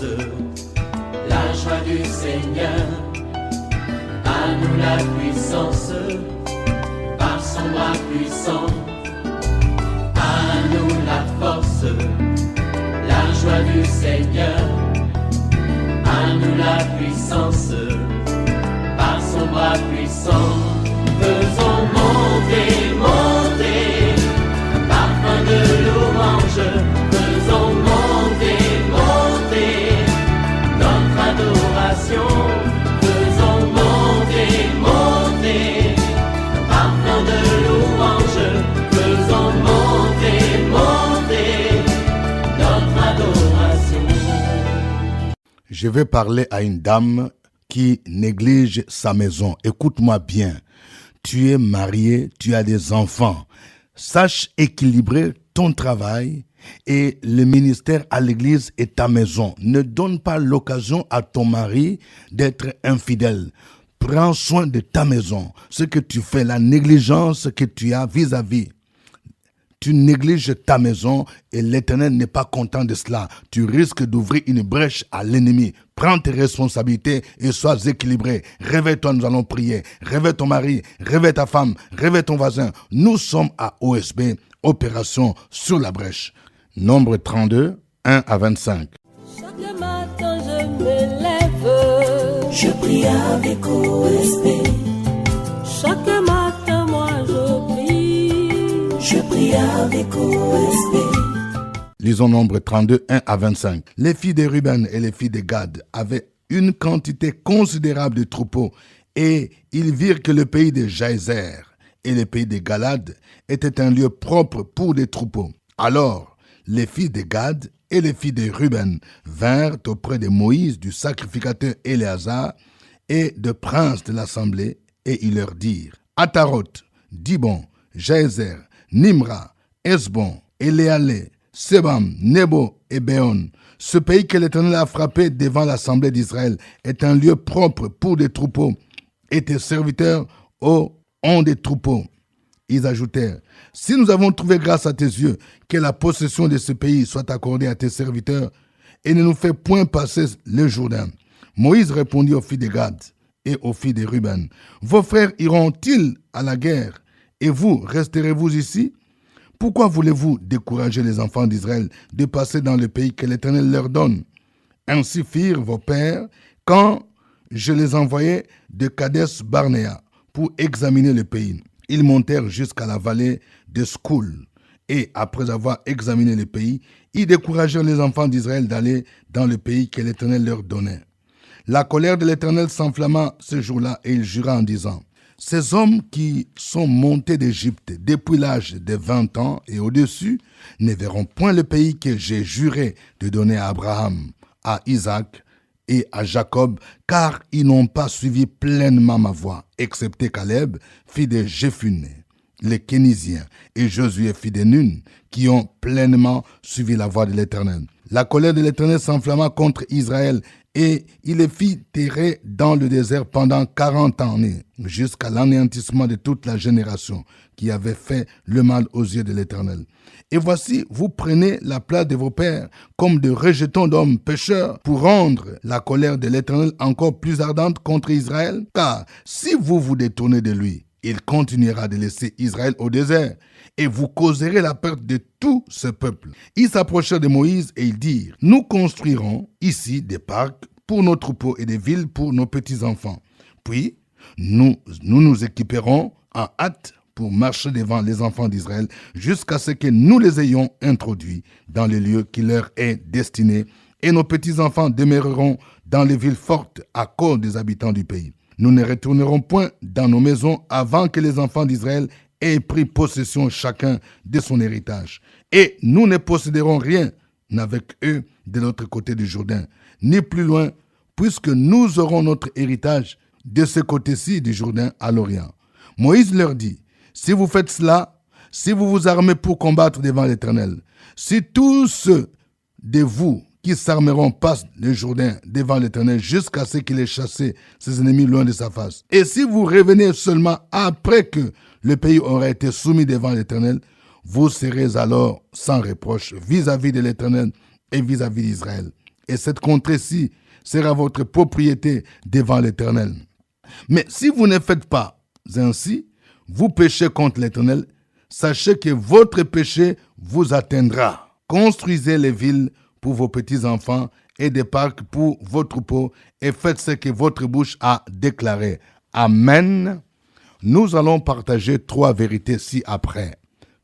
force, la joie du Seigneur. À nous la puissance, par son bras puissant. À nous la force, la joie du Seigneur. À nous la puissance, par son bras puissant. Faisons monter, monter, parfum de louange. Faisons monter, monter, notre adoration. Faisons monter, monter, parfum de louange. Faisons monter, monter, notre adoration. Je vais parler à une dame qui néglige sa maison. Écoute-moi bien. Tu es marié, tu as des enfants. Sache équilibrer ton travail et le ministère à l'église et ta maison. Ne donne pas l'occasion à ton mari d'être infidèle. Prends soin de ta maison. Ce que tu fais, la négligence que tu as vis-à-vis. Tu négliges ta maison et l'Éternel n'est pas content de cela. Tu risques d'ouvrir une brèche à l'ennemi. Prends tes responsabilités et sois équilibré. Réveille-toi, nous allons prier. Réveille ton mari, réveille ta femme, réveille ton voisin. Nous sommes à OSB, opération sur la brèche. Nombre 32, 1 à 25. Chaque matin je me lève, Je prie avec OSB. chaque matin moi je prie. Je prie avec OSB. Lisons Nombre 32, 1 à 25. Les filles de Ruben et les filles de Gad avaient une quantité considérable de troupeaux et ils virent que le pays de Jaézer et le pays de Galad étaient un lieu propre pour les troupeaux. Alors, les filles de Gad et les filles de Ruben vinrent auprès de Moïse, du sacrificateur Éléazar et de princes de l'assemblée, et ils leur dirent: Ataroth, Dibon, Jaézer, Nimra, Esbon, Éléalé, Sebam, Nebo et Béon. Ce pays que l'Éternel a frappé devant l'assemblée d'Israël est un lieu propre pour des troupeaux, et tes serviteurs ont des troupeaux. Ils ajoutèrent: Si nous avons trouvé grâce à tes yeux, que la possession de ce pays soit accordée à tes serviteurs, et ne nous fais point passer le Jourdain. Moïse répondit aux filles de Gad et aux filles de Ruben: Vos frères iront-ils à la guerre, et vous resterez-vous ici? Pourquoi voulez-vous décourager les enfants d'Israël de passer dans le pays que l'Éternel leur donne? Ainsi firent vos pères quand je les envoyais de Kadesh Barnéa pour examiner le pays. Ils montèrent jusqu'à la vallée de Skoul. Et après avoir examiné le pays, ils découragèrent les enfants d'Israël d'aller dans le pays que l'Éternel leur donnait. La colère de l'Éternel s'enflamma ce jour-là et il jura en disant: Ces hommes qui sont montés d'Égypte depuis l'âge de 20 ans et au-dessus ne verront point le pays que j'ai juré de donner à Abraham, à Isaac et à Jacob, car ils n'ont pas suivi pleinement ma voie, excepté Caleb, fils de Jéphuné, les Kénisiens, et Josué, fils de Nun, qui ont pleinement suivi la voie de l'Éternel. La colère de l'Éternel s'enflamma contre Israël, et il les fit terrer dans le désert pendant 40 années, jusqu'à l'anéantissement de toute la génération qui avait fait le mal aux yeux de l'Éternel. Et voici, vous prenez la place de vos pères comme de rejetons d'hommes pécheurs pour rendre la colère de l'Éternel encore plus ardente contre Israël. Car si vous vous détournez de lui, il continuera de laisser Israël au désert et vous causerez la perte de tout ce peuple. Ils s'approchèrent de Moïse et ils dirent: Nous construirons ici des parcs pour nos troupeaux et des villes pour nos petits-enfants. Puis, nous nous équiperons en hâte pour marcher devant les enfants d'Israël jusqu'à ce que nous les ayons introduits dans les lieux qui leur est destiné, et nos petits-enfants demeureront dans les villes fortes à cause des habitants du pays. Nous ne retournerons point dans nos maisons avant que les enfants d'Israël aient pris possession chacun de son héritage. Et nous ne posséderons rien avec eux de l'autre côté du Jourdain, ni plus loin, puisque nous aurons notre héritage de ce côté-ci du Jourdain à l'Orient. Moïse leur dit: Si vous faites cela, si vous vous armez pour combattre devant l'Éternel, si tous ceux de vous qui s'armeront passent le Jourdain devant l'Éternel jusqu'à ce qu'il ait chassé ses ennemis loin de sa face, et si vous revenez seulement après que le pays aura été soumis devant l'Éternel, vous serez alors sans reproche vis-à-vis de l'Éternel et vis-à-vis d'Israël. et cette contrée-ci sera votre propriété devant l'Éternel. Mais si vous ne faites pas ainsi, vous péchez contre l'Éternel, sachez que votre péché vous atteindra. Construisez les villes pour vos petits-enfants et des parcs pour vos troupeaux et faites ce que votre bouche a déclaré. Amen. Nous allons partager 3 vérités ci-après.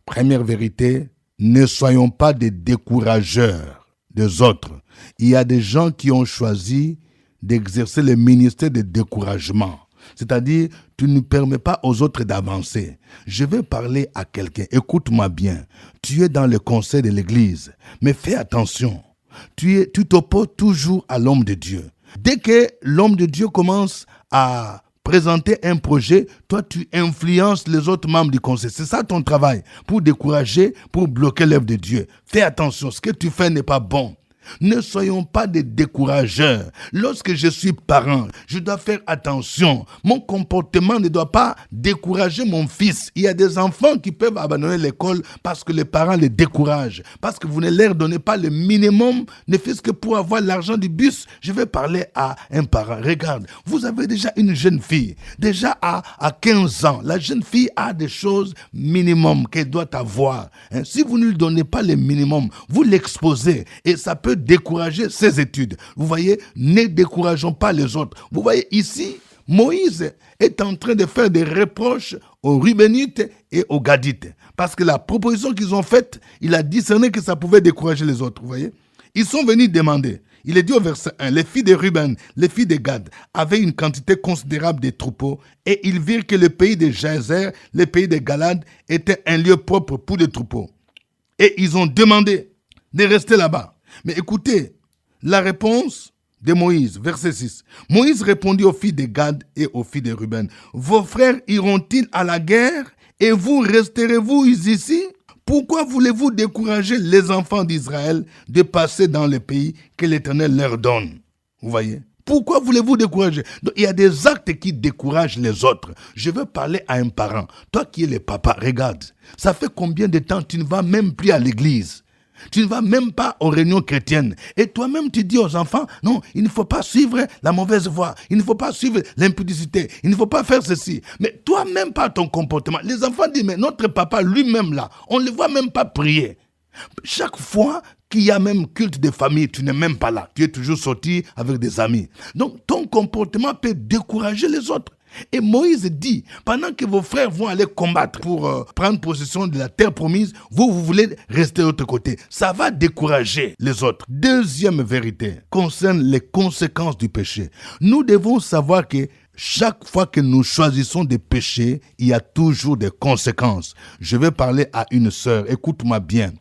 Première vérité, ne soyons pas des décourageurs des autres. Il y a des gens qui ont choisi d'exercer le ministère de découragement. C'est-à-dire, tu ne permets pas aux autres d'avancer. Je vais parler à quelqu'un. Écoute-moi bien. Tu es dans le conseil de l'église, mais fais attention. Tu t'opposes toujours à l'homme de Dieu. Dès que l'homme de Dieu commence à présenter un projet, toi tu influences les autres membres du conseil. C'est ça ton travail, pour décourager, pour bloquer l'œuvre de Dieu. Fais attention, ce que tu fais n'est pas bon. Ne soyons pas des décourageurs. Lorsque je suis parent, je dois faire attention. Mon comportement ne doit pas décourager mon fils. Il y a des enfants qui peuvent abandonner l'école parce que les parents les découragent, parce que vous ne leur donnez pas le minimum, ne fût-ce que pour avoir l'argent du bus. Je vais parler à un parent. Regarde, vous avez déjà une jeune fille, déjà à 15 ans. La jeune fille a des choses minimum qu'elle doit avoir. Si vous ne lui donnez pas le minimum, vous l'exposez et ça peut décourager ses études. Vous voyez, ne décourageons pas les autres. Vous voyez ici, Moïse est en train de faire des reproches aux Rubénites et aux Gadites. Parce que la proposition qu'ils ont faite, il a discerné que ça pouvait décourager les autres. Vous voyez, ils sont venus demander. Il est dit au verset 1, les filles de Ruben, les filles de Gad, avaient une quantité considérable de troupeaux et ils virent que le pays de Jazer, le pays de Galad, était un lieu propre pour les troupeaux. Et ils ont demandé de rester là-bas. Mais écoutez, la réponse de Moïse, verset 6. Moïse répondit aux filles de Gad et aux filles de Ruben, « Vos frères iront-ils à la guerre et vous resterez-vous ici? Pourquoi voulez-vous décourager les enfants d'Israël de passer dans le pays que l'Éternel leur donne ?» Vous voyez? Pourquoi voulez-vous décourager? Donc, il y a des actes qui découragent les autres. Je veux parler à un parent. Toi qui es le papa, regarde. Ça fait combien de temps tu ne vas même plus à l'église? Tu ne vas même pas aux réunions chrétiennes. Et toi-même, tu dis aux enfants, non, il ne faut pas suivre la mauvaise voie. Il ne faut pas suivre l'impudicité. Il ne faut pas faire ceci. Mais toi-même, pas ton comportement. Les enfants disent, mais notre papa lui-même là, on ne le voit même pas prier. Chaque fois qu'il y a même culte de famille, tu n'es même pas là. Tu es toujours sorti avec des amis. Donc, ton comportement peut décourager les autres. Et Moïse dit, pendant que vos frères vont aller combattre pour prendre possession de la terre promise, vous voulez rester de l'autre côté. Ça va décourager les autres. Deuxième vérité concerne les conséquences du péché. Nous devons savoir que chaque fois que nous choisissons de pécher, il y a toujours des conséquences. Je vais parler à une sœur, écoute-moi bien.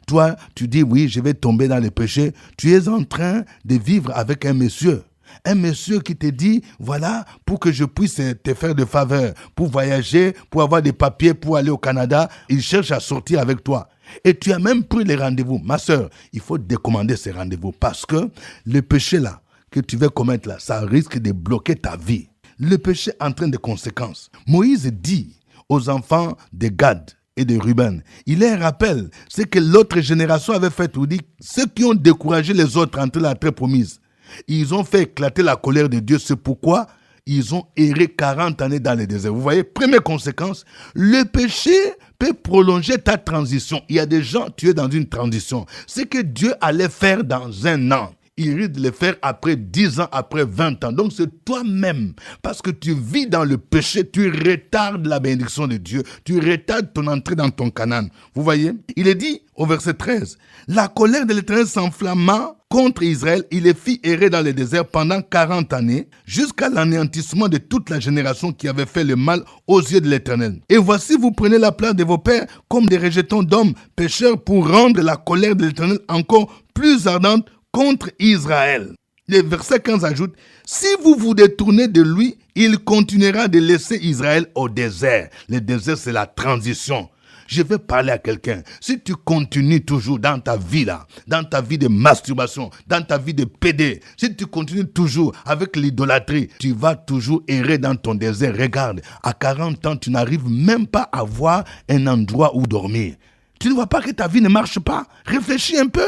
Toi, tu dis, oui, je vais tomber dans le péché. Tu es en train de vivre avec un monsieur. Un monsieur qui te dit, voilà, pour que je puisse te faire de faveurs, pour voyager, pour avoir des papiers, pour aller au Canada, il cherche à sortir avec toi. Et tu as même pris les rendez-vous. Ma sœur, il faut décommander ces rendez-vous parce que le péché là, que tu veux commettre là, ça risque de bloquer ta vie. Le péché entraîne des conséquences. Moïse dit aux enfants de Gad et de Ruben, il leur rappelle ce que l'autre génération avait fait, ou dit, ceux qui ont découragé les autres entre la terre promise. Ils ont fait éclater la colère de Dieu. C'est pourquoi ils ont erré 40 années dans le désert. Vous voyez, première conséquence, le péché peut prolonger ta transition. Il y a des gens, tu es dans une transition. Ce que Dieu allait faire dans 1 an, il risque de le faire après 10 ans, après 20 ans. Donc c'est toi-même. Parce que tu vis dans le péché, tu retardes la bénédiction de Dieu. Tu retardes ton entrée dans ton Canaan. Vous voyez? Il est dit au verset 13, la colère de l'Éternel s'enflamma contre Israël, il les fit errer dans le désert pendant 40 années, jusqu'à l'anéantissement de toute la génération qui avait fait le mal aux yeux de l'Éternel. Et voici, vous prenez la place de vos pères comme des rejetons d'hommes pécheurs pour rendre la colère de l'Éternel encore plus ardente contre Israël. Le verset 15 ajoute, si vous vous détournez de lui, il continuera de laisser Israël au désert. Le désert, c'est la transition. Je vais parler à quelqu'un. Si tu continues toujours dans ta vie là, dans ta vie de masturbation, dans ta vie de pédé, si tu continues toujours avec l'idolâtrie, tu vas toujours errer dans ton désert. Regarde, à 40 ans, tu n'arrives même pas à avoir un endroit où dormir. Tu ne vois pas que ta vie ne marche pas? Réfléchis un peu.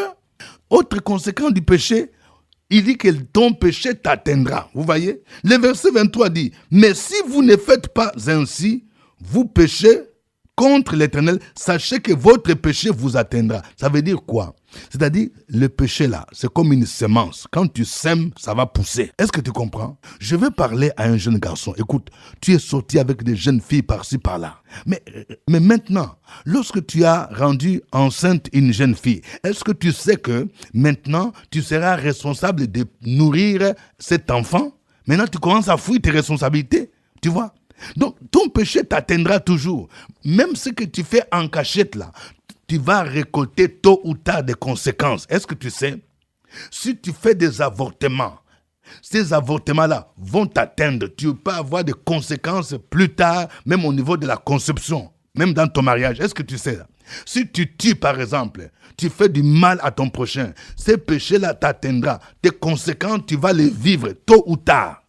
Autre conséquence du péché, Il dit que ton péché t'atteindra. Vous voyez? Le verset 23 dit, mais si vous ne faites pas ainsi, vous péchez contre l'Éternel, sachez que votre péché vous atteindra. Ça veut dire quoi? C'est-à-dire, le péché là, c'est comme une semence. Quand tu sèmes, ça va pousser. Est-ce que tu comprends? Je vais parler à un jeune garçon. Écoute, tu es sorti avec des jeunes filles par-ci, par-là. Mais maintenant, lorsque tu as rendu enceinte une jeune fille, est-ce que tu sais que maintenant, tu seras responsable de nourrir cet enfant? Maintenant, tu commences à fuir tes responsabilités. Tu vois? Donc, ton péché t'atteindra toujours. Même ce que tu fais en cachette là, tu vas récolter tôt ou tard des conséquences. Est-ce que tu sais? Si tu fais des avortements, ces avortements-là vont t'atteindre. Tu peux avoir des conséquences plus tard, même au niveau de la conception, même dans ton mariage. Est-ce que tu sais? Si tu tues, par exemple, tu fais du mal à ton prochain, ces péchés-là t'atteindront. Tes conséquences, tu vas les vivre tôt ou tard.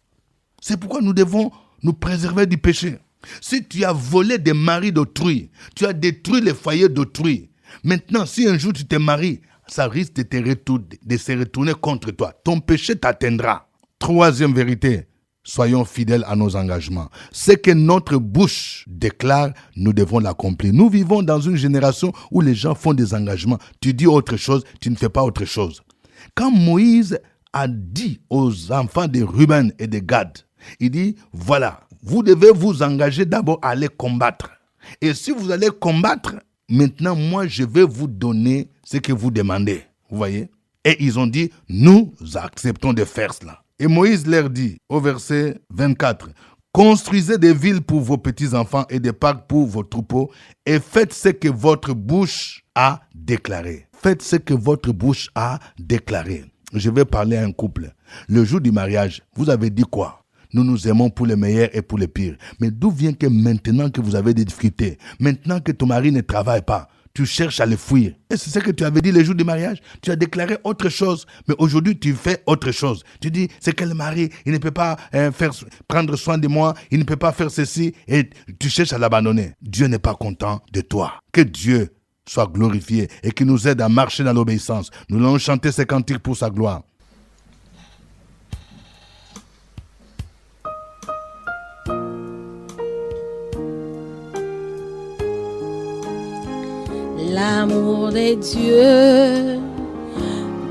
C'est pourquoi nous devons nous préserver du péché. Si tu as volé des maris d'autrui, tu as détruit les foyers d'autrui. Maintenant, si un jour tu te maries, ça risque de se retourner contre toi. Ton péché t'atteindra. Troisième vérité, soyons fidèles à nos engagements. Ce que notre bouche déclare, nous devons l'accomplir. Nous vivons dans une génération où les gens font des engagements. Tu dis autre chose, tu ne fais pas autre chose. Quand Moïse a dit aux enfants de Ruben et de Gad, il dit, voilà, vous devez vous engager d'abord à aller combattre. Et si vous allez combattre, maintenant, moi, je vais vous donner ce que vous demandez. Vous voyez? Et ils ont dit, nous acceptons de faire cela. Et Moïse leur dit, au verset 24, construisez des villes pour vos petits-enfants et des parcs pour vos troupeaux et faites ce que votre bouche a déclaré. Faites ce que votre bouche a déclaré. Je vais parler à un couple. Le jour du mariage, vous avez dit quoi? Nous nous aimons pour les meilleurs et pour les pires. Mais d'où vient que maintenant que vous avez des difficultés, maintenant que ton mari ne travaille pas, tu cherches à le fuir? Et c'est ce que tu avais dit le jour du mariage. Tu as déclaré autre chose, mais aujourd'hui tu fais autre chose. Tu dis, c'est que le mari, il ne peut pas prendre soin de moi, il ne peut pas faire ceci, et tu cherches à l'abandonner. Dieu n'est pas content de toi. Que Dieu soit glorifié et qu'il nous aide à marcher dans l'obéissance. Nous allons chanter ces cantiques pour sa gloire. L'amour des dieux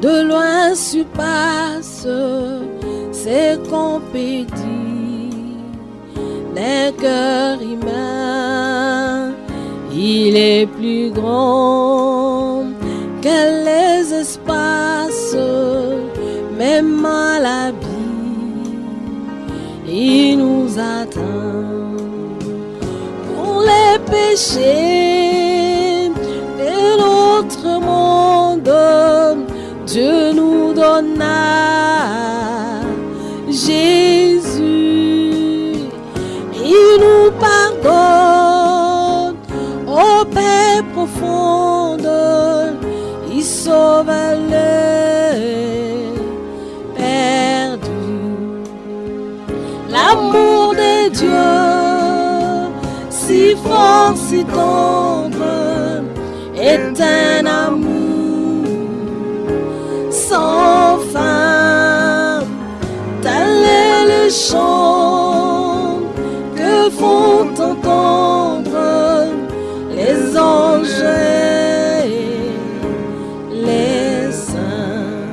de loin surpasse ce qu'on peut dire d'un cœur humain. Il est plus grand que les espaces, même à l'abîme, il nous attend pour les péchés. Notre monde, Dieu nous donna Jésus. Il nous pardonne aux paix profondes. Il sauve les perdus. L'amour de Dieu, si fort, si tendre, est un amour sans fin. Tel est le chant que font entendre les anges et les saints.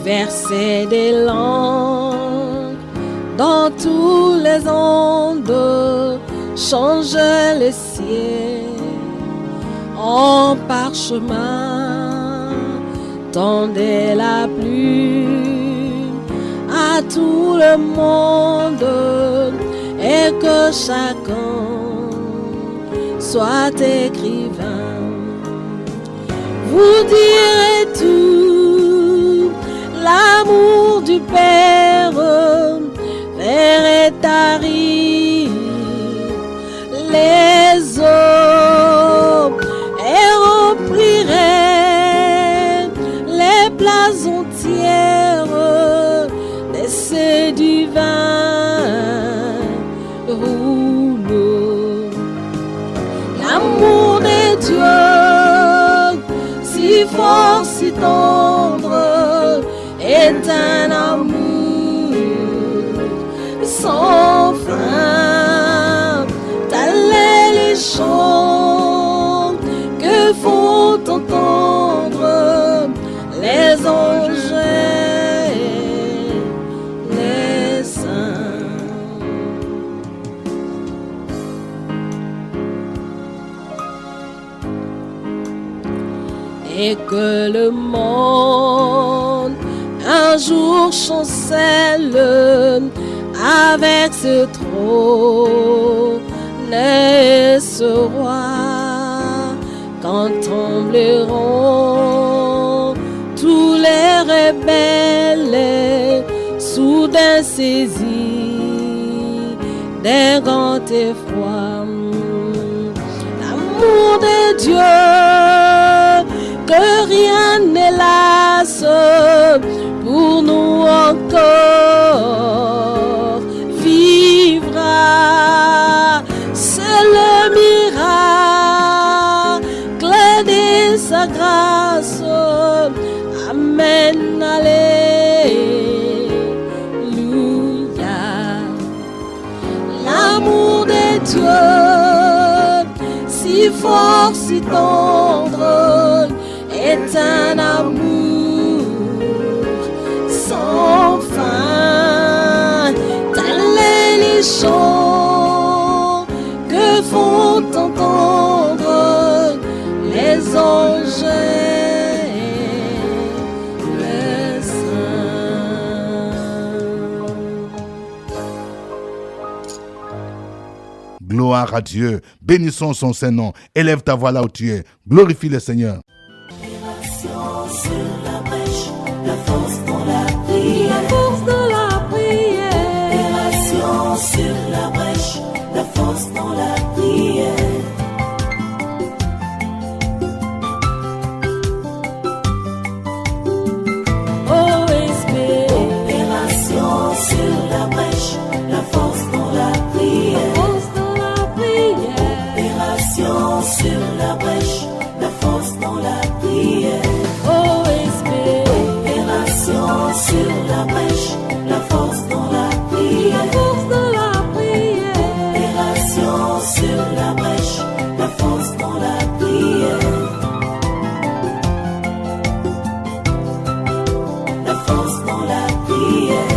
Verser des langues dans tous les ondes, change le ciel en parchemin, tendez la plume à tout le monde et que chacun soit écrivain. Vous direz tout, l'amour du Père verrait tarir les hommes et remplirait les places entières de ces divins rouleaux. La si fort, si tendre, est un amour sans fin. Tels les chants que font entendre les anges et les saints. Et que le monde un jour chancelle avec ce trône et ce roi, quand tomberont tous les rebelles, soudain saisis d'un grand effroi. L'amour de Dieu, que rien ne lasse pour nous encore vivra. C'est le miracle de sa grâce. Amen, alléluia. L'amour de Dieu, si fort, si tendre, est un amour sans fin. Tels les chants que font entendre les anges et les saints. Gloire à Dieu. Bénissons son Saint-Nom. Élève ta voix là où tu es. Glorifie le Seigneur. Sur la brèche, la force dans la prière. La force de la prière. Opération sur la brèche, la force dans la prière. OSB. Opération sur la brèche, la force dans la prière. Force de la prière. Opération sur la brèche, la force dans la prière. OSB. Opération sur la brèche, la force dans la prière. Force de la prière. Opération sur la brèche, la force dans la prière. La force dans la prière.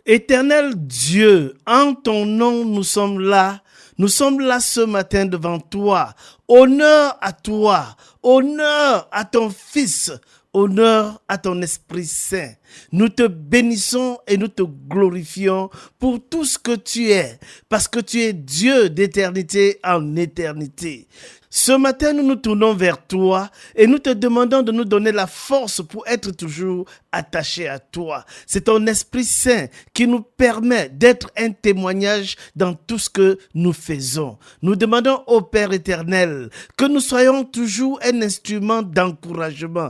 Éternel Dieu, en ton nom nous sommes là. Nous sommes là ce matin devant toi. Honneur à toi, honneur à ton Fils, honneur à ton Esprit Saint. Nous te bénissons et nous te glorifions pour tout ce que tu es, parce que tu es Dieu d'éternité en éternité. Ce matin, nous nous tournons vers toi et nous te demandons de nous donner la force pour être toujours attachés à toi. C'est ton Esprit Saint qui nous permet d'être un témoignage dans tout ce que nous faisons. Nous demandons au Père éternel que nous soyons toujours un instrument d'encouragement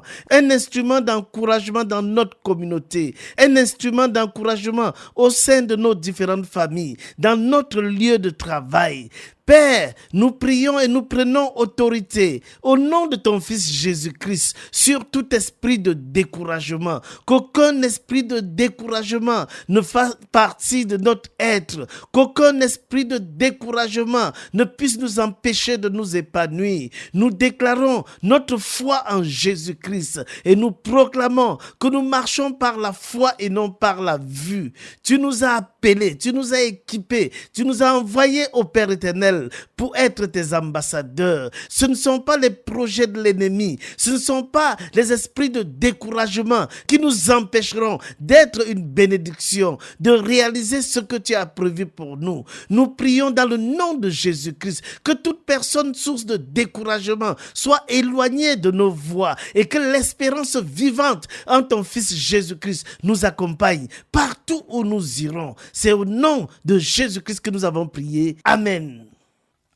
dans notre communauté, un instrument d'encouragement au sein de nos différentes familles, dans notre lieu de travail. Père, nous prions et nous prenons autorité au nom de ton Fils Jésus-Christ sur tout esprit de découragement. Qu'aucun esprit de découragement ne fasse partie de notre être. Qu'aucun esprit de découragement ne puisse nous empêcher de nous épanouir. Nous déclarons notre foi en Jésus-Christ et nous proclamons que nous marchons par la foi et non par la vue. Tu nous as appelés, tu nous as équipés, tu nous as envoyés au Père éternel pour être tes ambassadeurs. Ce ne sont pas les projets de l'ennemi, ce ne sont pas les esprits de découragement qui nous empêcheront d'être une bénédiction, de réaliser ce que tu as prévu pour nous. Nous prions dans le nom de Jésus-Christ que toute personne source de découragement soit éloignée de nos voies et que l'espérance vivante en ton Fils Jésus-Christ nous accompagne partout où nous irons. C'est au nom de Jésus-Christ que nous avons prié. Amen.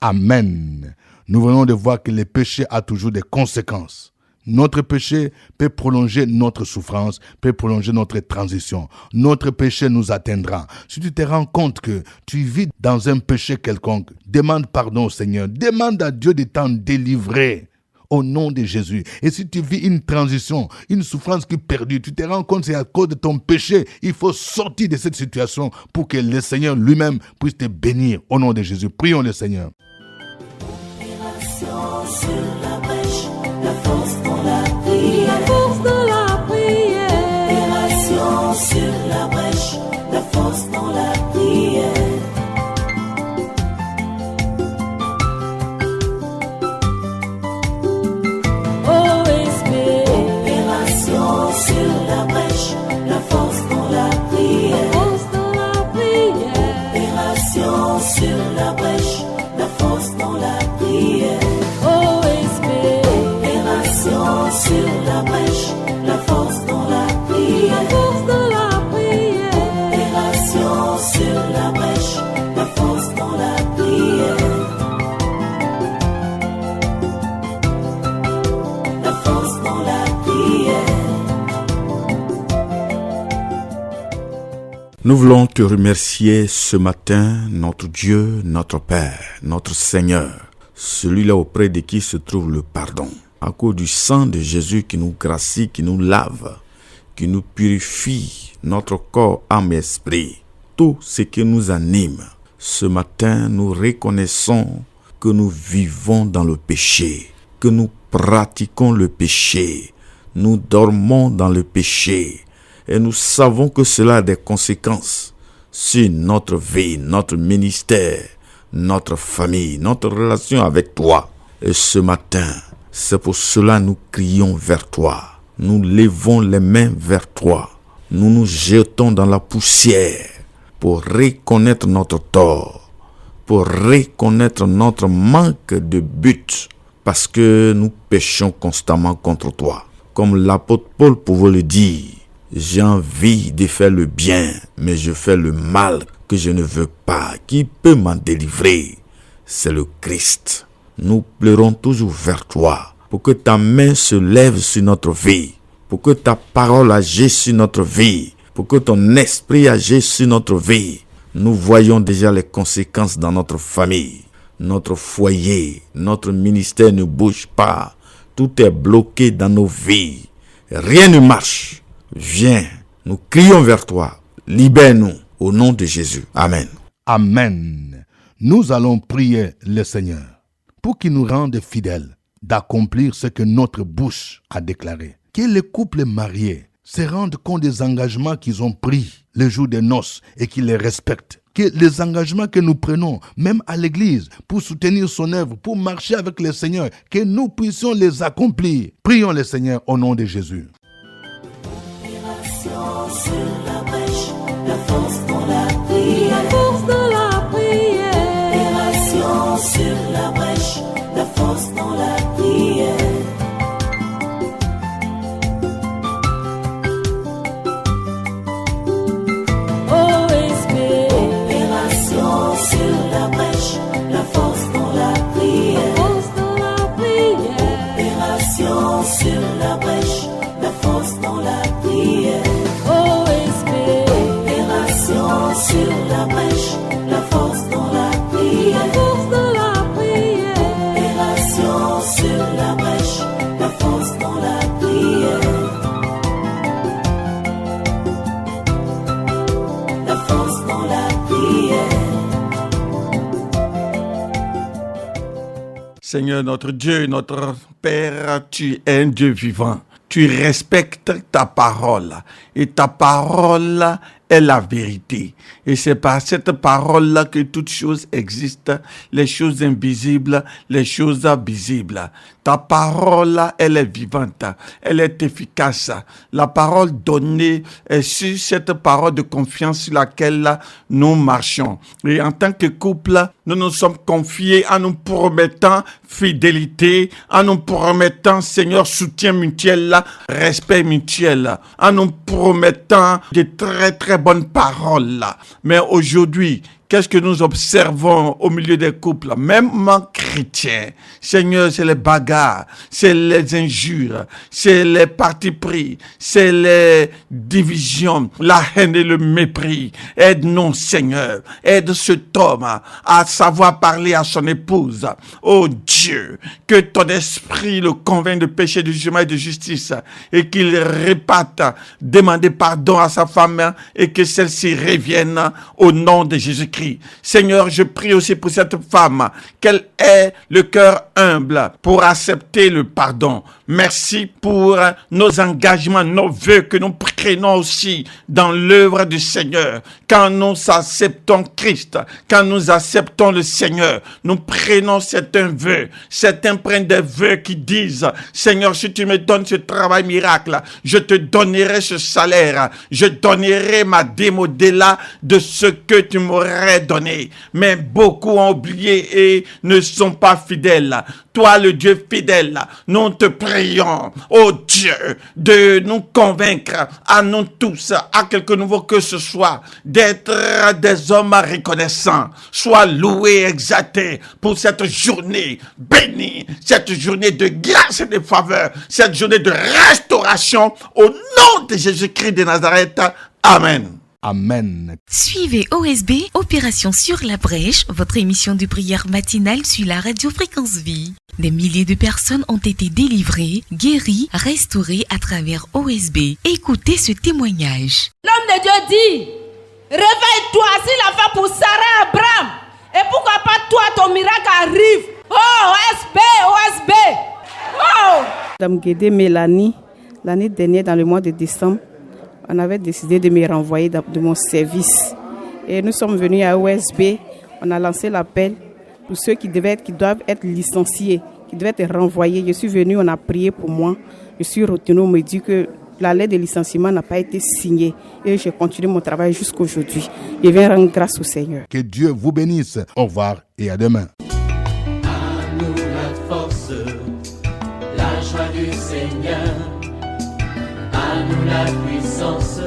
Amen. Nous venons de voir que le péché a toujours des conséquences. Notre péché peut prolonger notre souffrance, peut prolonger notre transition. Notre péché nous atteindra. Si tu te rends compte que tu vis dans un péché quelconque, demande pardon au Seigneur. Demande à Dieu de t'en délivrer. Au nom de Jésus. Et si tu vis une transition, une souffrance qui perdure, tu te rends compte que c'est à cause de ton péché. Il faut sortir de cette situation pour que le Seigneur lui-même puisse te bénir. Au nom de Jésus, prions le Seigneur. Sur la brèche, la force dans la prière. La force de la prière. Opération sur la brèche, la force dans la prière. OSB. Opération sur la brèche, la force dans la prière. La force de la prière. Opération sur la brèche, la force dans la prière. OSB. Opération sur la brèche, la force dans la prière. La force de la prière. Opération sur la brèche, la force dans la prière. La force dans la prière. Nous voulons te remercier ce matin, notre Dieu, notre Père, notre Seigneur, celui-là auprès de qui se trouve le pardon. À cause du sang de Jésus qui nous gracie, qui nous lave, qui nous purifie, notre corps, âme et esprit, tout ce qui nous anime. Ce matin, nous reconnaissons que nous vivons dans le péché, que nous pratiquons le péché, nous dormons dans le péché, et nous savons que cela a des conséquences sur notre vie, notre ministère, notre famille, notre relation avec toi. Et ce matin, c'est pour cela que nous crions vers toi. Nous levons les mains vers toi. Nous nous jetons dans la poussière pour reconnaître notre tort, pour reconnaître notre manque de but, parce que nous péchons constamment contre toi. Comme l'apôtre Paul pouvait le dire, j'ai envie de faire le bien, mais je fais le mal que je ne veux pas. Qui peut m'en délivrer? C'est le Christ. Nous pleurons toujours vers toi, pour que ta main se lève sur notre vie, pour que ta parole agisse sur notre vie, pour que ton esprit agisse sur notre vie. Nous voyons déjà les conséquences dans notre famille, notre foyer, notre ministère ne bouge pas. Tout est bloqué dans nos vies. Rien ne marche. Viens, nous crions vers toi. Libère-nous au nom de Jésus. Amen. Amen. Nous allons prier le Seigneur pour qu'il nous rende fidèles d'accomplir ce que notre bouche a déclaré. Que les couples mariés se rendent compte des engagements qu'ils ont pris le jour des noces et qu'ils les respectent. Que les engagements que nous prenons, même à l'église, pour soutenir son œuvre, pour marcher avec le Seigneur, que nous puissions les accomplir. Prions le Seigneur au nom de Jésus. Sur la brèche, la force dans la prière. La force de la prière. Opération sur la brèche, la force dans la prière. OSB. Opération sur la brèche, la force dans la prière. La force de la prière. Opération sur la brèche, la force dans la prière. OSB. Opération sur la brèche, la force dans la prière. La force de la prière. Opération sur la brèche, la force dans la prière. La force dans la prière. Seigneur notre Dieu, notre Père, tu es un Dieu vivant. Tu respectes ta parole et ta parole est la vérité. Et c'est par cette parole-là que toutes choses existent, les choses invisibles, les choses visibles. Ta parole, elle est vivante, elle est efficace. La parole donnée est sur cette parole de confiance sur laquelle nous marchons. Et en tant que couple, nous nous sommes confiés en nous promettant fidélité, en nous promettant, Seigneur, soutien mutuel, respect mutuel, en nous promettant de très très bonnes paroles. Mais aujourd'hui, qu'est-ce que nous observons au milieu des couples, même en chrétien? Seigneur, c'est les bagarres, c'est les injures, c'est les partis pris, c'est les divisions, la haine et le mépris. Aide-nous, Seigneur. Aide cet homme à savoir parler à son épouse. Oh Dieu, que ton esprit le convainc de péché, de jugement et de justice, et qu'il répate, demander pardon à sa femme et que celle-ci revienne au nom de Jésus-Christ. Seigneur, je prie aussi pour cette femme, qu'elle ait le cœur humble pour accepter le pardon. Merci pour nos engagements, nos vœux que nous prenons aussi dans l'œuvre du Seigneur. Quand nous acceptons Christ, quand nous acceptons le Seigneur, nous prenons certains vœux, certains prennent des vœux qui disent, Seigneur, si tu me donnes ce travail miracle, je te donnerai ce salaire, je donnerai ma dîme au-delà de ce que tu m'aurais donné. Mais beaucoup ont oublié et ne sont pas fidèles. Toi, le Dieu fidèle, nous te prions, oh Dieu, de nous convaincre à nous tous, à quelque nouveau que ce soit, d'être des hommes reconnaissants. Sois loué, exalté pour cette journée bénie, cette journée de grâce et de faveur, cette journée de restauration au nom de Jésus-Christ de Nazareth. Amen. Amen. Suivez OSB, Opération sur la brèche, votre émission de prière matinale sur la radio Fréquence Vie. Des milliers de personnes ont été délivrées, guéries, restaurées à travers OSB. Écoutez ce témoignage. L'homme de Dieu dit, réveille-toi, s'il a fait pour Sarah Abraham. Et pourquoi pas toi, ton miracle arrive. Oh, OSB. Oh. Madame Guédé Mélanie, l'année dernière, dans le mois de décembre, on avait décidé de me renvoyer de mon service. Et nous sommes venus à OSB, on a lancé l'appel pour ceux qui doivent être licenciés, qui doivent être renvoyés. Je suis venu, on a prié pour moi. Je suis retourné, on me dit que la lettre de licenciement n'a pas été signée. Et j'ai continué mon travail jusqu'aujourd'hui. Je viens rendre grâce au Seigneur. Que Dieu vous bénisse. Au revoir et à demain. À nous la force, la joie du Seigneur. À nous la puissance,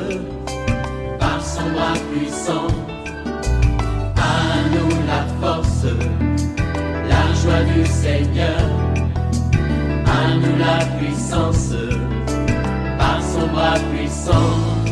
par son bras puissant. À nous la force, la joie du Seigneur. À nous la puissance, par son bras puissant.